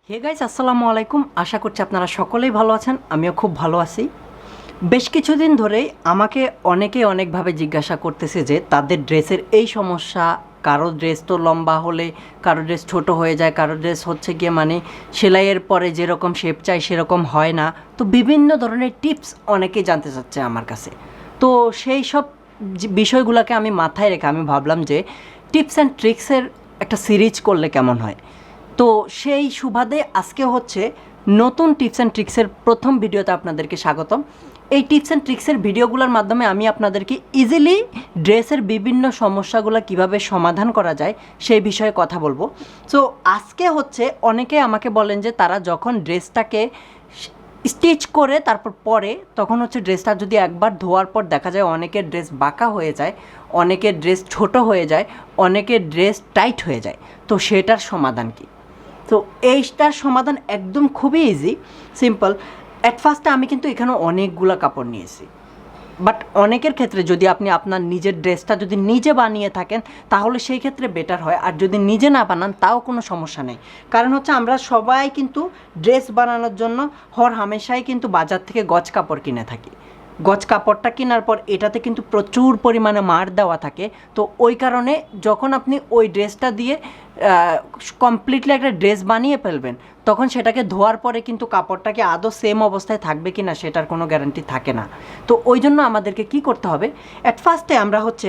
Hey guys, আসসালামু আলাইকুম। আশা করছি আপনারা সকলেই ভালো আছেন। আমিও খুব ভালো আছি। বেশ কিছুদিন ধরেই আমাকে অনেকে অনেকভাবে জিজ্ঞাসা করতেছে যে তাদের ড্রেসের এই সমস্যা। কারো ড্রেস তো লম্বা হলে কারো ড্রেস ছোট হয়ে যায়, কারো ড্রেস হচ্ছে গিয়ে মানে সেলাইয়ের পরে যেরকম শেপ চাই সেরকম হয় না। তো বিভিন্ন ধরনের টিপস অনেকেই জানতে চাচ্ছে আমার কাছে। তো সেই সব বিষয়গুলোকে আমি মাথায় রেখে আমি ভাবলাম যে টিপস অ্যান্ড ট্রিক্সের একটা সিরিজ করলে কেমন হয়। তো সেই সুবাদে আজকে হচ্ছে নতুন টিপস অ্যান্ড ট্রিক্সের প্রথম ভিডিওতে আপনাদেরকে স্বাগতম। এই টিপস অ্যান্ড ট্রিক্সের ভিডিওগুলোর মাধ্যমে আমি আপনাদেরকে ইজিলি ড্রেসের বিভিন্ন সমস্যাগুলো কিভাবে সমাধান করা যায় সেই বিষয়ে কথা বলবো। সো আজকে হচ্ছে অনেকে আমাকে বলেন যে তারা যখন ড্রেসটাকে স্টিচ করে তারপর পরে তখন হচ্ছে ড্রেসটা যদি একবার ধোয়ার পর দেখা যায় অনেকের ড্রেস বাঁকা হয়ে যায়, অনেকের ড্রেস ছোট হয়ে যায়, অনেকের ড্রেস টাইট হয়ে যায়। তো সেটার সমাধান কী? তো এইটার সমাধান একদম খুবই ইজি, সিম্পল। অ্যাট ফার্স্টে আমি কিন্তু এখানে অনেকগুলো কাপড় নিয়েছি, বাট অনেকের ক্ষেত্রে যদি আপনি আপনার নিজের ড্রেসটা যদি নিজে বানিয়ে থাকেন তাহলে সেই ক্ষেত্রে বেটার হয়। আর যদি নিজে না বানান তাও কোনো সমস্যা নেই, কারণ হচ্ছে আমরা সবাই কিন্তু ড্রেস বানানোর জন্য হামেশাই কিন্তু বাজার থেকে গজ কাপড় কিনে থাকি। গজ কাপড়টা কেনার পর এটাতে কিন্তু প্রচুর পরিমাণে মার দেওয়া থাকে। তো ওই কারণে যখন আপনি ওই ড্রেসটা দিয়ে কমপ্লিটলি একটা ড্রেস বানিয়ে ফেলবেন তখন সেটাকে ধোয়ার পরে কিন্তু কাপড়টাকে আদৌ সেম অবস্থায় থাকবে কি না সেটার কোনো গ্যারান্টি থাকে না। তো ওই জন্য আমাদেরকে কি করতে হবে, অ্যাট ফার্স্টে আমরা হচ্ছে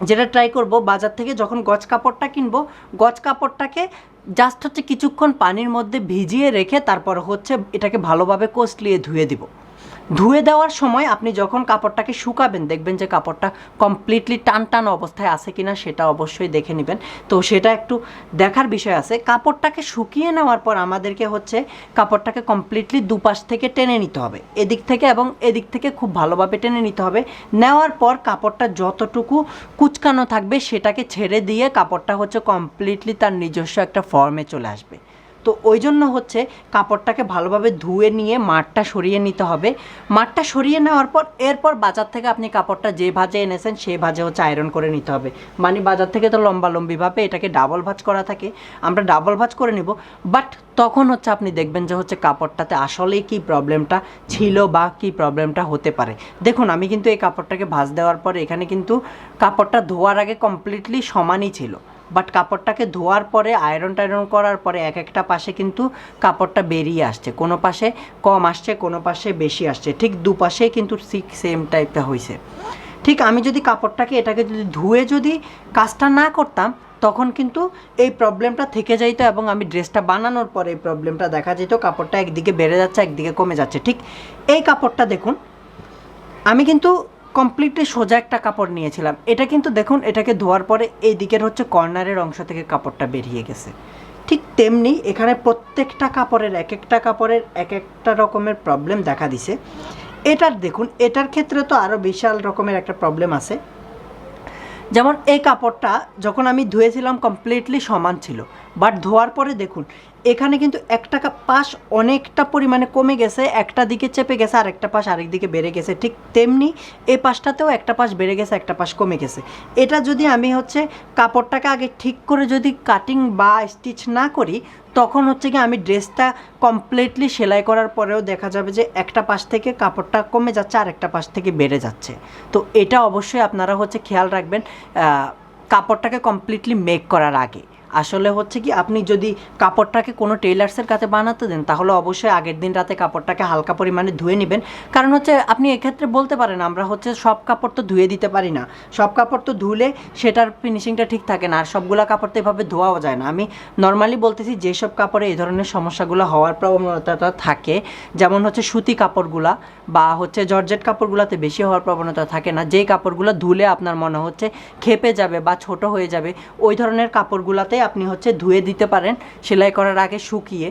যেটা ট্রাই করব, বাজার থেকে যখন গজ কাপড়টা কিনবো গজ কাপড়টাকে জাস্ট হচ্ছে কিছুক্ষণ পানির মধ্যে ভিজিয়ে রেখে তারপর হচ্ছে এটাকে ভালোভাবে কষলিয়ে ধুয়ে দিব। ধুয়ে দেওয়ার সময় আপনি যখন কাপড়টাকে শুকাবেন দেখবেন যে কাপড়টা কমপ্লিটলি টান টান অবস্থায় আছে কিনা সেটা অবশ্যই দেখে নেবেন। তো সেটা একটু দেখার বিষয় আছে। কাপড়টাকে শুকিয়ে নেওয়ার পর আমাদেরকে হচ্ছে কাপড়টাকে কমপ্লিটলি দুপাশ থেকে টেনে নিতে হবে, এদিক থেকে এবং এদিক থেকে খুব ভালোভাবে টেনে নিতে হবে। নেওয়ার পর কাপড়টা যতটুকু কুচকানো থাকবে সেটাকে ছেড়ে দিয়ে কাপড়টা হচ্ছে কমপ্লিটলি তার নিজস্ব একটা ফর্মে চলে আসবে। তো ওই জন্য হচ্ছে কাপড়টাকে ভালোভাবে ধুয়ে নিয়ে মাঠটা সরিয়ে নিতে হবে। মাঠটা সরিয়ে নেওয়ার পর এরপর বাজার থেকে আপনি কাপড়টা যে ভাঁজে এনেছেন সেই ভাঁজে হচ্ছে আয়রন করে নিতে হবে। মানে বাজার থেকে তো লম্বালম্বিভাবে এটাকে ডাবল ভাঁজ করা থাকে, আমরা ডাবল ভাঁজ করে নিব। বাট তখন হচ্ছে আপনি দেখবেন যে হচ্ছে কাপড়টাতে আসলেই কী প্রবলেমটা ছিল বা কী প্রবলেমটা হতে পারে। দেখুন, আমি কিন্তু এই কাপড়টাকে ভাঁজ দেওয়ার পরে এখানে কিন্তু কাপড়টা ধোয়ার আগে কমপ্লিটলি সমানই ছিল, বাট কাপড়টাকে ধোয়ার পরে আয়রন টায়রন করার পরে এক একটা পাশে কিন্তু কাপড়টা বেরিয়ে আসছে, কোনো পাশে কম আসছে কোনো পাশে বেশি আসছে, ঠিক দুপাশেই কিন্তু সেম টাইপটা হয়েছে। ঠিক আমি যদি কাপড়টাকে এটাকে যদি ধুয়ে যদি কাজটা না করতাম তখন কিন্তু এই প্রবলেমটা থেকে যাইতো এবং আমি ড্রেসটা বানানোর পরে এই প্রবলেমটা দেখা যেত, কাপড়টা একদিকে বেড়ে যাচ্ছে একদিকে কমে যাচ্ছে। ঠিক এই কাপড়টা দেখুন, আমি কিন্তু কমপ্লিটলি সোজা একটা কাপড় নিয়েছিলাম, এটা কিন্তু দেখুন এটাকে ধোয়ার পরে এই দিকের হচ্ছে কর্নারের অংশ থেকে কাপড়টা বেরিয়ে গেছে। ঠিক তেমনি এখানে প্রত্যেকটা কাপড়ের এক একটা কাপড়ের এক একটা রকমের প্রবলেম দেখা দিছে। এটার দেখুন, এটার ক্ষেত্রে তো আরও বিশাল রকমের একটা প্রবলেম আছে। যেমন এই কাপড়টা যখন আমি ধুয়েছিলাম কমপ্লিটলি সমান ছিল, বাট ধোয়ার পরে দেখুন এখানে কিন্তু একটা পাশ অনেকটা পরিমাণে কমে গেছে, একটা দিকে চেপে গেছে আর একটা পাশ আরেক দিকে বেড়ে গেছে। ঠিক তেমনি এই পাশটাতেও একটা পাশ বেড়ে গেছে একটা পাশ কমে গেছে। এটা যদি আমি হচ্ছে কাপড়টাকে আগে ঠিক করে যদি কাটিং বা স্টিচ না করি তখন হচ্ছে কি আমি ড্রেসটা কমপ্লিটলি সেলাই করার পরেও দেখা যাবে যে একটা পাশ থেকে কাপড়টা কমে যাচ্ছে আর একটা পাশ থেকে বেড়ে যাচ্ছে। তো এটা অবশ্যই আপনারা হচ্ছে খেয়াল রাখবেন কাপড়টাকে কমপ্লিটলি মেক করার আগে। আসলে হচ্ছে কি আপনি যদি কাপড়টাকে কোনো টেইলার্সের কাছে বানাতে দেন তাহলে অবশ্যই আগের দিন রাতে কাপড়টাকে হালকা পরিমাণে ধুয়ে নেবেন। কারণ হচ্ছে আপনি এক্ষেত্রে বলতে পারেন আমরা হচ্ছে সব কাপড় তো ধুয়ে দিতে পারি না, সব কাপড় তো ধুলে সেটার ফিনিশিংটা ঠিক থাকে না, আর সবগুলো কাপড় তো এভাবে ধোয়াও যায় না। আমি নর্মালি বলতেছি যেসব কাপড়ে এই ধরনের সমস্যাগুলো হওয়ার প্রবণতাটা থাকে, যেমন হচ্ছে সুতি কাপড়গুলা বা হচ্ছে জর্জেট কাপড়গুলোতে বেশি হওয়ার প্রবণতা থাকে না, যেই কাপড়গুলো ধুলে আপনার মনে হচ্ছে খেপে যাবে বা ছোট হয়ে যাবে ওই ধরনের কাপড়গুলোতে আপনি হচ্ছে ধুয়ে দিতে পারেন সেলাই করার আগে শুকিয়ে।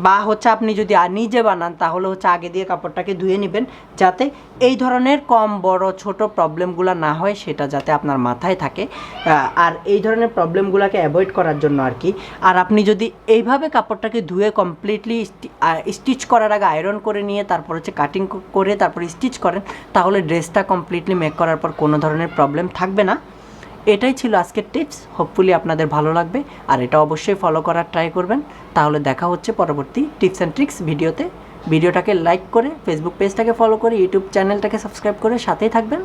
বা হচ্ছে আপনি যদি নিজে বানান তাহলে হচ্ছে আগে দিয়ে কাপড়টাকে ধুয়ে নেবেন যাতে এই ধরনের কম বড় ছোট প্রবলেমগুলো না হয়, সেটা যাতে আপনার মাথায় থাকে। আর এই ধরনের প্রবলেমগুলোকে অ্যাভয়েড করার জন্য আর কি। আর আপনি যদি এইভাবে কাপড়টাকে ধুয়ে কমপ্লিটলি স্টিচ করার আগে আয়রন করে নিয়ে তারপর হচ্ছে কাটিং করে তারপর স্টিচ করেন তাহলে ড্রেসটা কমপ্লিটলি মেক করার পর কোনো ধরনের প্রবলেম থাকবে না। এটাই ছিল আজকের টিপস। হোপফুলি আপনাদের ভালো লাগবে, আর এটা অবশ্যই ফলো করার ট্রাই করবেন। তাহলে দেখা হচ্ছে পরবর্তী টিপস অ্যান্ড ট্রিক্স ভিডিওতে। ভিডিওটাকে লাইক করে, ফেসবুক পেজটাকে ফলো করে, ইউটিউব চ্যানেলটাকে সাবস্ক্রাইব করে সাথেই থাকবেন।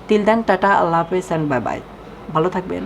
টিল দেন, টাটা, আল্লাহ হাফেজ অ্যান্ড বাই বাই। ভালো থাকবেন।